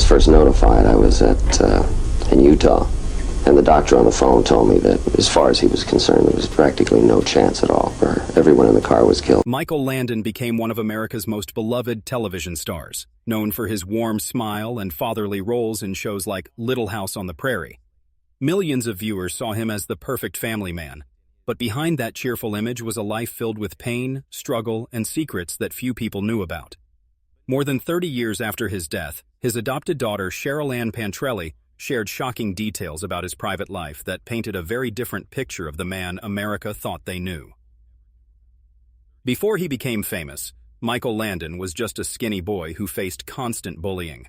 was first notified, I was in Utah, and the doctor on the phone told me that, as far as he was concerned, there was practically no chance at all, for everyone in the car was killed. Michael Landon became one of America's most beloved television stars, known for his warm smile and fatherly roles in shows like Little House on the Prairie. Millions of viewers saw him as the perfect family man, but behind that cheerful image was a life filled with pain, struggle, and secrets that few people knew about. More than 30 years after his death, his adopted daughter, Cheryl Ann Pantrelli, shared shocking details about his private life that painted a very different picture of the man America thought they knew. Before he became famous, Michael Landon was just a skinny boy who faced constant bullying.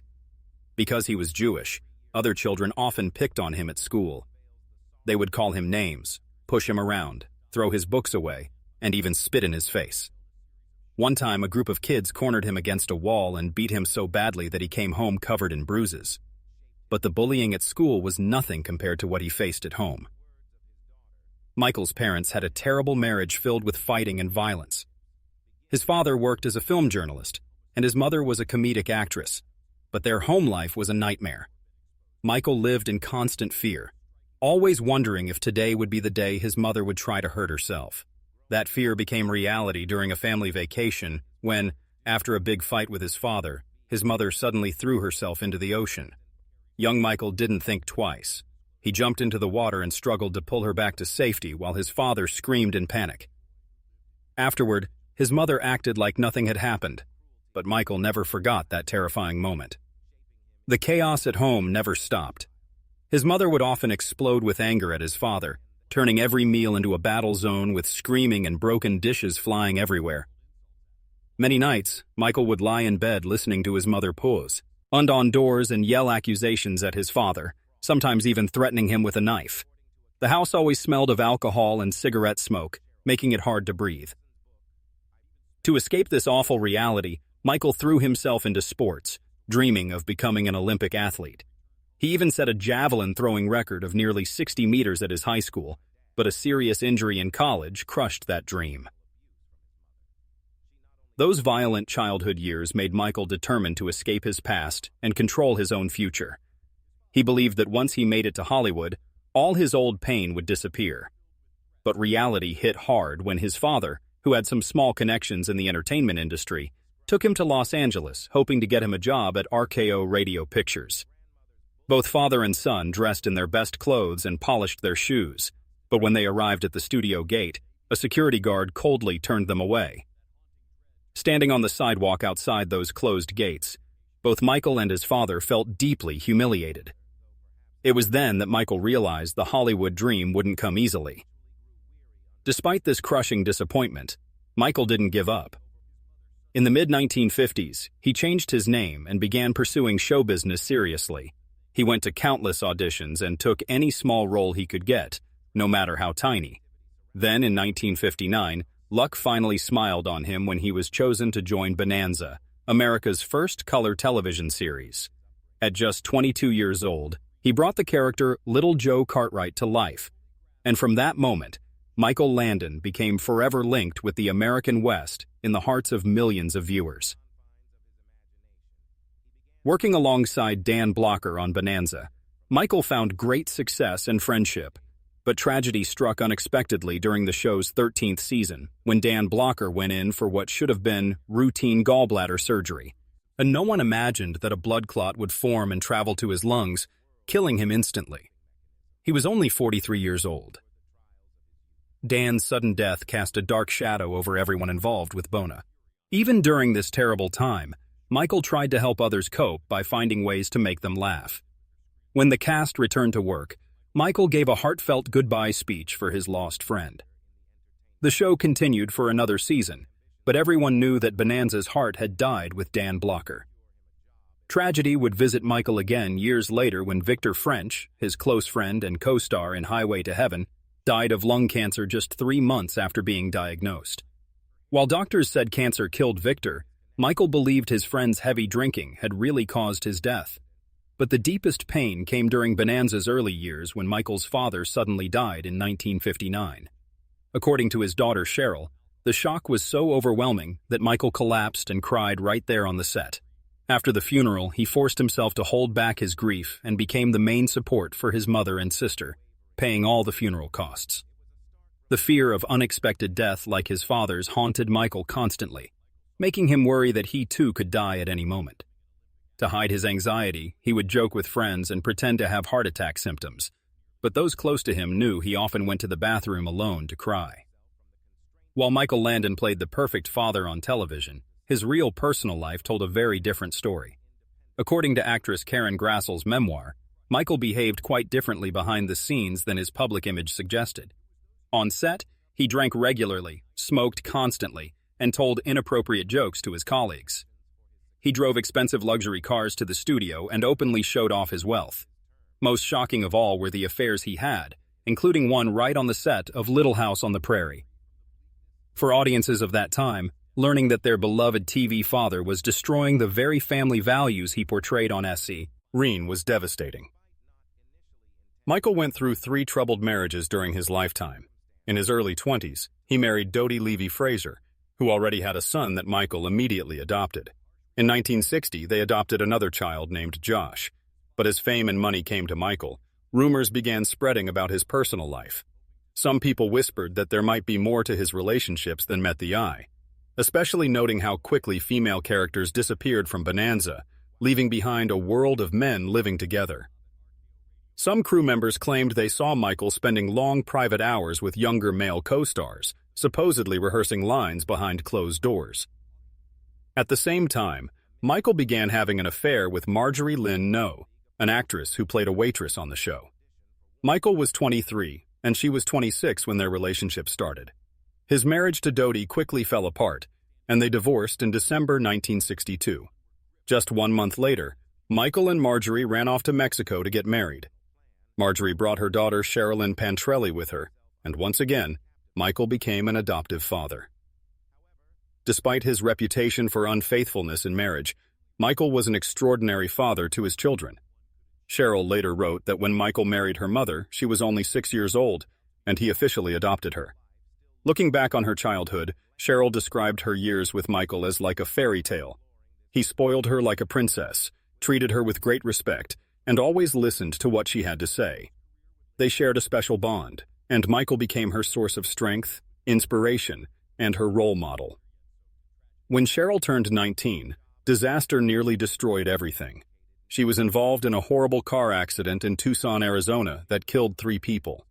Because he was Jewish, other children often picked on him at school. They would call him names, push him around, throw his books away, and even spit in his face. One time, a group of kids cornered him against a wall and beat him so badly that he came home covered in bruises. But the bullying at school was nothing compared to what he faced at home. Michael's parents had a terrible marriage filled with fighting and violence. His father worked as a film journalist, and his mother was a comedic actress, but their home life was a nightmare. Michael lived in constant fear, always wondering if today would be the day his mother would try to hurt herself. That fear became reality during a family vacation when, after a big fight with his father, his mother suddenly threw herself into the ocean. Young Michael didn't think twice. He jumped into the water and struggled to pull her back to safety while his father screamed in panic. Afterward, his mother acted like nothing had happened, but Michael never forgot that terrifying moment. The chaos at home never stopped. His mother would often explode with anger at his father, turning every meal into a battle zone with screaming and broken dishes flying everywhere. Many nights, Michael would lie in bed listening to his mother pause, bang on doors and yell accusations at his father, sometimes even threatening him with a knife. The house always smelled of alcohol and cigarette smoke, making it hard to breathe. To escape this awful reality, Michael threw himself into sports, dreaming of becoming an Olympic athlete. He even set a javelin throwing record of nearly 60 meters at his high school, but a serious injury in college crushed that dream. Those violent childhood years made Michael determined to escape his past and control his own future. He believed that once he made it to Hollywood, all his old pain would disappear. But reality hit hard when his father, who had some small connections in the entertainment industry, took him to Los Angeles, hoping to get him a job at RKO Radio Pictures. Both father and son dressed in their best clothes and polished their shoes, but when they arrived at the studio gate, a security guard coldly turned them away. Standing on the sidewalk outside those closed gates, both Michael and his father felt deeply humiliated. It was then that Michael realized the Hollywood dream wouldn't come easily. Despite this crushing disappointment, Michael didn't give up. In the mid-1950s, he changed his name and began pursuing show business seriously. He went to countless auditions and took any small role he could get, no matter how tiny. Then, in 1959, luck finally smiled on him when he was chosen to join Bonanza, America's first color television series. At just 22 years old, he brought the character Little Joe Cartwright to life, and from that moment, Michael Landon became forever linked with the American West in the hearts of millions of viewers. Working alongside Dan Blocker on Bonanza, Michael found great success and friendship, but tragedy struck unexpectedly during the show's 13th season when Dan Blocker went in for what should have been routine gallbladder surgery. And no one imagined that a blood clot would form and travel to his lungs, killing him instantly. He was only 43 years old. Dan's sudden death cast a dark shadow over everyone involved with Bona. Even during this terrible time, Michael tried to help others cope by finding ways to make them laugh. When the cast returned to work, Michael gave a heartfelt goodbye speech for his lost friend. The show continued for another season, but everyone knew that Bonanza's heart had died with Dan Blocker. Tragedy would visit Michael again years later when Victor French, his close friend and co-star in Highway to Heaven, died of lung cancer just 3 months after being diagnosed. While doctors said cancer killed Victor, Michael believed his friend's heavy drinking had really caused his death. But the deepest pain came during Bonanza's early years when Michael's father suddenly died in 1959. According to his daughter Cheryl, the shock was so overwhelming that Michael collapsed and cried right there on the set. After the funeral, he forced himself to hold back his grief and became the main support for his mother and sister, paying all the funeral costs. The fear of unexpected death, like his father's, haunted Michael constantly, making him worry that he too could die at any moment. To hide his anxiety, he would joke with friends and pretend to have heart attack symptoms, but those close to him knew he often went to the bathroom alone to cry. While Michael Landon played the perfect father on television, his real personal life told a very different story. According to actress Karen Grassel's memoir, Michael behaved quite differently behind the scenes than his public image suggested. On set, he drank regularly, smoked constantly, and told inappropriate jokes to his colleagues. He drove expensive luxury cars to the studio and openly showed off his wealth. Most shocking of all were the affairs he had, including one right on the set of Little House on the Prairie. For audiences of that time, learning that their beloved TV father was destroying the very family values he portrayed on SC was devastating. Michael went through 3 troubled marriages during his lifetime. In his early 20s, he married Dodie Levy-Fraser, who already had a son that Michael immediately adopted. In 1960, they adopted another child named Josh. But as fame and money came to Michael, rumors began spreading about his personal life. Some people whispered that there might be more to his relationships than met the eye, especially noting how quickly female characters disappeared from Bonanza, leaving behind a world of men living together. Some crew members claimed they saw Michael spending long private hours with younger male co-stars, supposedly rehearsing lines behind closed doors. At the same time, Michael began having an affair with Marjorie Lynn Noe, an actress who played a waitress on the show. Michael was 23, and she was 26 when their relationship started. His marriage to Dodie quickly fell apart, and they divorced in December 1962. Just 1 month later, Michael and Marjorie ran off to Mexico to get married. Marjorie brought her daughter Sherilyn Pantrelli with her, and once again, Michael became an adoptive father. Despite his reputation for unfaithfulness in marriage, Michael was an extraordinary father to his children. Cheryl later wrote that when Michael married her mother, she was only 6 years old, and he officially adopted her. Looking back on her childhood, Cheryl described her years with Michael as like a fairy tale. He spoiled her like a princess, treated her with great respect, and always listened to what she had to say. They shared a special bond, and Michael became her source of strength, inspiration, and her role model. When Cheryl turned 19, disaster nearly destroyed everything. She was involved in a horrible car accident in Tucson, Arizona that killed 3 people.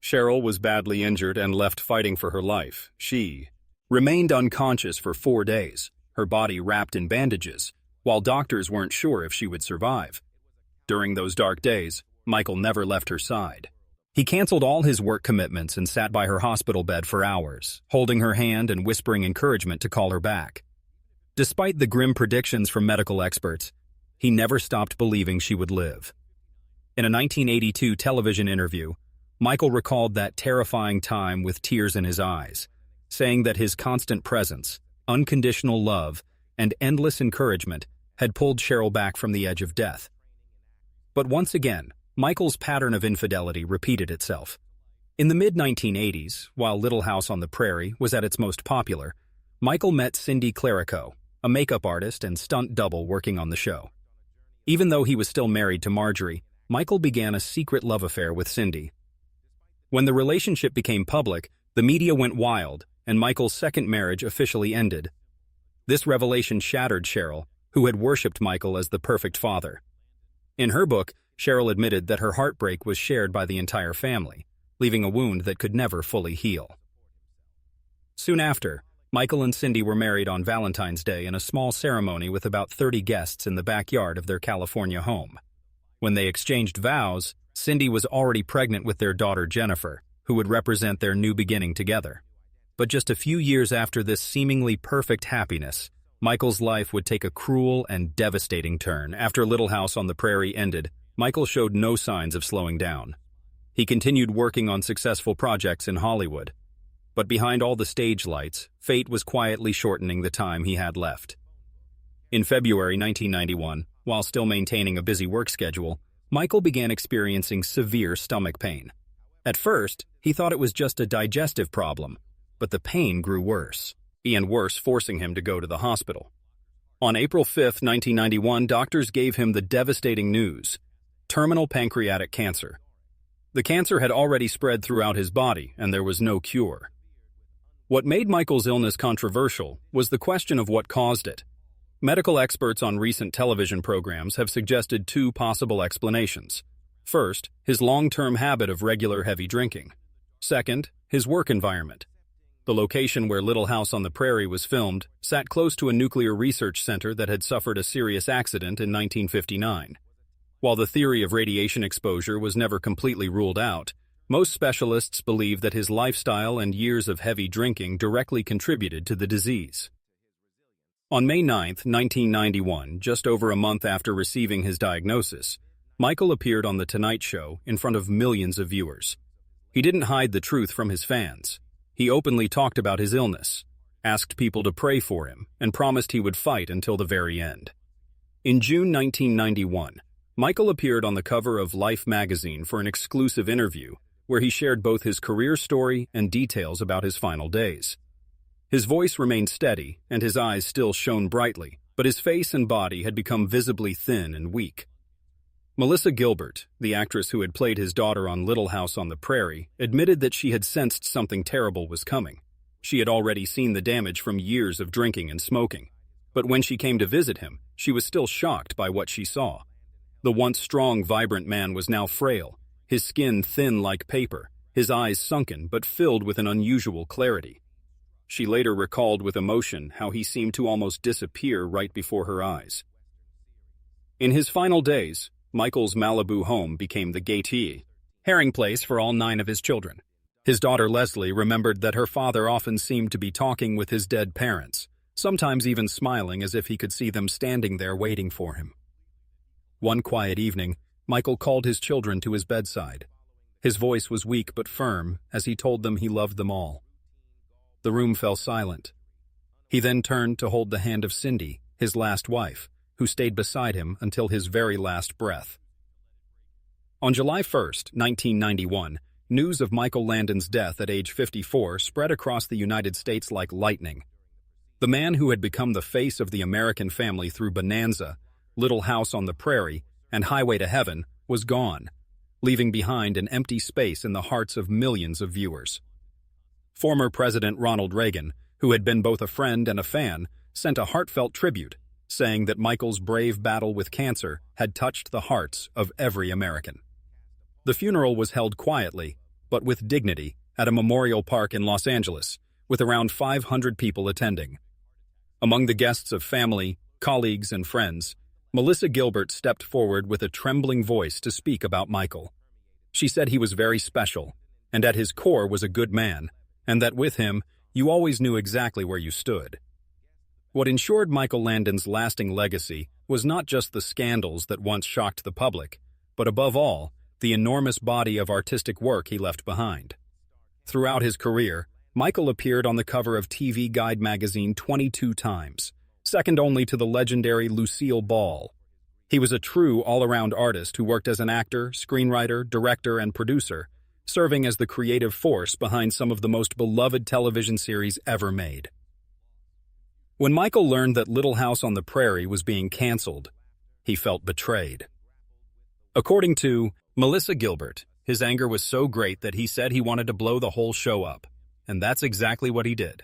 Cheryl was badly injured and left fighting for her life. She remained unconscious for 4 days, her body wrapped in bandages, while doctors weren't sure if she would survive. During those dark days, Michael never left her side. He canceled all his work commitments and sat by her hospital bed for hours, holding her hand and whispering encouragement to call her back. Despite the grim predictions from medical experts, he never stopped believing she would live. In a 1982 television interview, Michael recalled that terrifying time with tears in his eyes, saying that his constant presence, unconditional love, and endless encouragement had pulled Cheryl back from the edge of death. But once again, Michael's pattern of infidelity repeated itself. In the mid-1980s, while Little House on the Prairie was at its most popular, Michael met Cindy Clerico, a makeup artist and stunt double working on the show. Even though he was still married to Marjorie, Michael began a secret love affair with Cindy. When the relationship became public, the media went wild, and Michael's second marriage officially ended. This revelation shattered Cheryl, who had worshipped Michael as the perfect father. In her book, Cheryl admitted that her heartbreak was shared by the entire family, leaving a wound that could never fully heal. Soon after, Michael and Cindy were married on Valentine's Day in a small ceremony with about 30 guests in the backyard of their California home. When they exchanged vows, Cindy was already pregnant with their daughter Jennifer, who would represent their new beginning together. But just a few years after this seemingly perfect happiness, Michael's life would take a cruel and devastating turn. After Little House on the Prairie ended, Michael showed no signs of slowing down. He continued working on successful projects in Hollywood. But behind all the stage lights, fate was quietly shortening the time he had left. In February 1991, while still maintaining a busy work schedule, Michael began experiencing severe stomach pain. At first, he thought it was just a digestive problem, but the pain grew worse, forcing him to go to the hospital. On April 5, 1991, doctors gave him the devastating news: terminal pancreatic cancer. The cancer had already spread throughout his body, and there was no cure. What made Michael's illness controversial was the question of what caused it. Medical experts on recent television programs have suggested two possible explanations. First, his long-term habit of regular heavy drinking. Second, his work environment. The location where Little House on the Prairie was filmed sat close to a nuclear research center that had suffered a serious accident in 1959. While the theory of radiation exposure was never completely ruled out, most specialists believe that his lifestyle and years of heavy drinking directly contributed to the disease. On May 9, 1991, just over a month after receiving his diagnosis, Michael appeared on The Tonight Show in front of millions of viewers. He didn't hide the truth from his fans. He openly talked about his illness, asked people to pray for him, and promised he would fight until the very end. In June 1991, Michael appeared on the cover of Life magazine for an exclusive interview where he shared both his career story and details about his final days. His voice remained steady and his eyes still shone brightly, but his face and body had become visibly thin and weak. Melissa Gilbert, the actress who had played his daughter on Little House on the Prairie, admitted that she had sensed something terrible was coming. She had already seen the damage from years of drinking and smoking. But when she came to visit him, she was still shocked by what she saw. The once strong, vibrant man was now frail, his skin thin like paper, his eyes sunken but filled with an unusual clarity. She later recalled with emotion how he seemed to almost disappear right before her eyes. In his final days, Michael's Malibu home became the Gaiety herring place for all 9 of his children. His daughter Leslie remembered that her father often seemed to be talking with his dead parents, sometimes even smiling as if he could see them standing there waiting for him. One quiet evening, Michael called his children to his bedside. His voice was weak but firm as he told them he loved them all. The room fell silent. He then turned to hold the hand of Cindy, his last wife, who stayed beside him until his very last breath. On July 1, 1991, news of Michael Landon's death at age 54 spread across the United States like lightning. The man who had become the face of the American family through Bonanza, Little House on the Prairie, and Highway to Heaven was gone, leaving behind an empty space in the hearts of millions of viewers. Former President Ronald Reagan, who had been both a friend and a fan, sent a heartfelt tribute, saying that Michael's brave battle with cancer had touched the hearts of every American. The funeral was held quietly, but with dignity, at a memorial park in Los Angeles, with around 500 people attending. Among the guests of family, colleagues, and friends, Melissa Gilbert stepped forward with a trembling voice to speak about Michael. She said he was very special, and at his core was a good man, and that with him, you always knew exactly where you stood. What ensured Michael Landon's lasting legacy was not just the scandals that once shocked the public, but above all, the enormous body of artistic work he left behind. Throughout his career, Michael appeared on the cover of TV Guide magazine 22 times, second only to the legendary Lucille Ball. He was a true all-around artist who worked as an actor, screenwriter, director, and producer, serving as the creative force behind some of the most beloved television series ever made. When Michael learned that Little House on the Prairie was being canceled, he felt betrayed. According to Melissa Gilbert, his anger was so great that he said he wanted to blow the whole show up, and that's exactly what he did.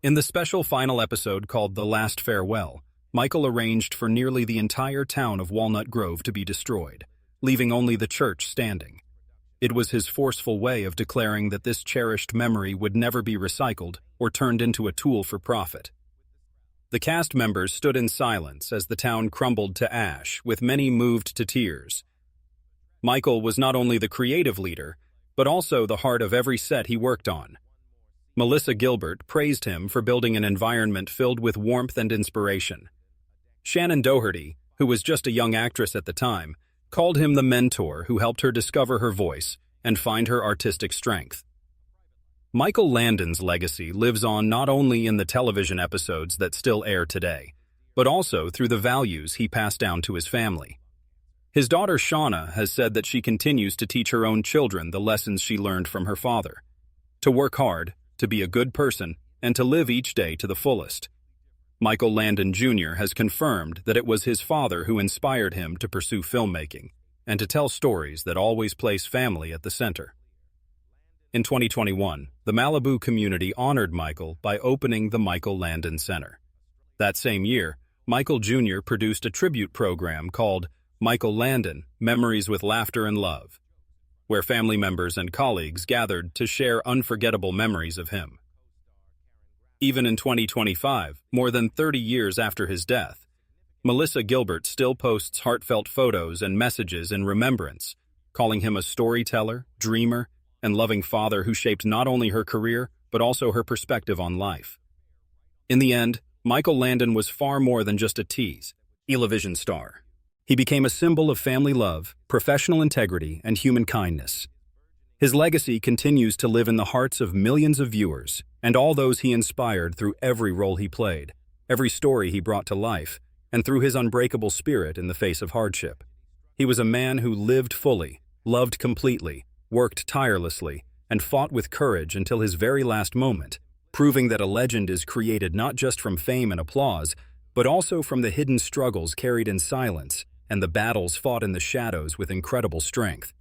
In the special final episode called The Last Farewell, Michael arranged for nearly the entire town of Walnut Grove to be destroyed, leaving only the church standing. It was his forceful way of declaring that this cherished memory would never be recycled or turned into a tool for profit. The cast members stood in silence as the town crumbled to ash, with many moved to tears. Michael was not only the creative leader, but also the heart of every set he worked on. Melissa Gilbert praised him for building an environment filled with warmth and inspiration. Shannon Doherty, who was just a young actress at the time, called him the mentor who helped her discover her voice and find her artistic strength. Michael Landon's legacy lives on not only in the television episodes that still air today, but also through the values he passed down to his family. His daughter Shauna has said that she continues to teach her own children the lessons she learned from her father: to work hard, to be a good person, and to live each day to the fullest. Michael Landon Jr. has confirmed that it was his father who inspired him to pursue filmmaking and to tell stories that always place family at the center. In 2021, the Malibu community honored Michael by opening the Michael Landon Center. That same year, Michael Jr. produced a tribute program called Michael Landon, Memories with Laughter and Love, where family members and colleagues gathered to share unforgettable memories of him. Even in 2025, more than 30 years after his death, Melissa Gilbert still posts heartfelt photos and messages in remembrance, calling him a storyteller, dreamer, and loving father who shaped not only her career, but also her perspective on life. In the end, Michael Landon was far more than just a television star. He became a symbol of family love, professional integrity, and human kindness. His legacy continues to live in the hearts of millions of viewers and all those he inspired through every role he played, every story he brought to life, and through his unbreakable spirit in the face of hardship. He was a man who lived fully, loved completely, worked tirelessly, and fought with courage until his very last moment, proving that a legend is created not just from fame and applause, but also from the hidden struggles carried in silence and the battles fought in the shadows with incredible strength.